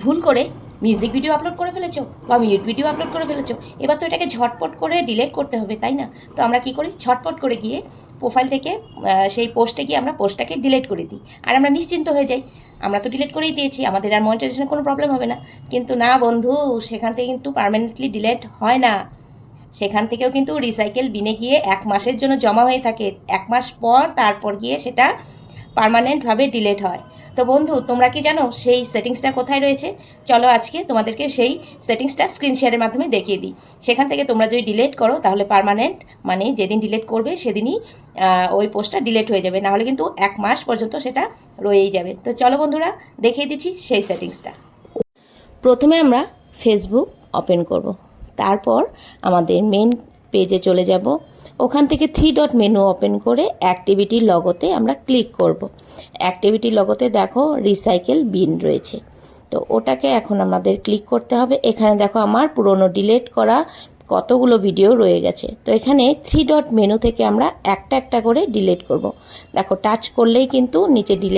ভুল করে music video upload করে ফেলেছো বা মিউট ভিডিও আপলোড করে ফেলেছো, এবার তো এটাকে ঝটপট করে ডিলিট করতে হবে, তাই না? তো আমরা কি করি, ঝটপট করে গিয়ে প্রোফাইল থেকে সেই পোস্টে গিয়ে আমরা পোস্টটাকে ডিলিট করে দিই, আর আমরা নিশ্চিন্ত হয়ে যাই। আমরা তো ডিলিট করেই দিয়েছি, আমাদের আর মনিটাইজেশনের কোনো প্রবলেম হবে না। কিন্তু না বন্ধু, সেখান থেকে কিন্তু পার্মানেন্টলি ডিলিট হয় না। সেখান থেকেও কিন্তু রিসাইকেল বিনে গিয়ে 1 মাসের জন্য জমা হয়ে থাকে। 1 মাস পর তারপর গিয়ে সেটা পার্মানেন্টভাবে ডিলিট হয়। তো বন্ধু, তোমরা কি জানো সেই সেটিংসটা কোথায় রয়েছে? চলো আজকে তোমাদেরকে সেই সেটিংসটা স্ক্রিন শেয়ারের মাধ্যমে দেখিয়ে দিই। সেখান থেকে তোমরা যদি ডিলিট করো তাহলে পার্মানেন্ট, মানে যেদিন ডিলিট করবে সেদিনই ওই পোস্টটা ডিলিট হয়ে যাবে, নাহলে কিন্তু 1 মাস পর্যন্ত সেটা রয়েই যাবে। তো চলো বন্ধুরা, দেখিয়ে দিচ্ছি সেই সেটিংসটা। প্রথমে আমরা ফেসবুক ওপেন করব, তারপর আমাদের মেন পেজে চলে যাব। ওখান থেকে 3 ডট মেনু ওপেন করে অ্যাক্টিভিটির লগোতে আমরা ক্লিক করব। অ্যাক্টিভিটির লগোতে দেখো রিসাইকেল বিন রয়েছে, তো ওটাকে এখন আমাদের ক্লিক করতে হবে। এখানে দেখো আমার পুরনো ডিলিট করা কতগুলো ভিডিও রয়ে গেছে। তো এখানে 3 ডট মেনু থেকে আমরা একটা একটা করে ডিলিট করব। দেখো টাচ করলেই কিন্তু নিচে ডিলিট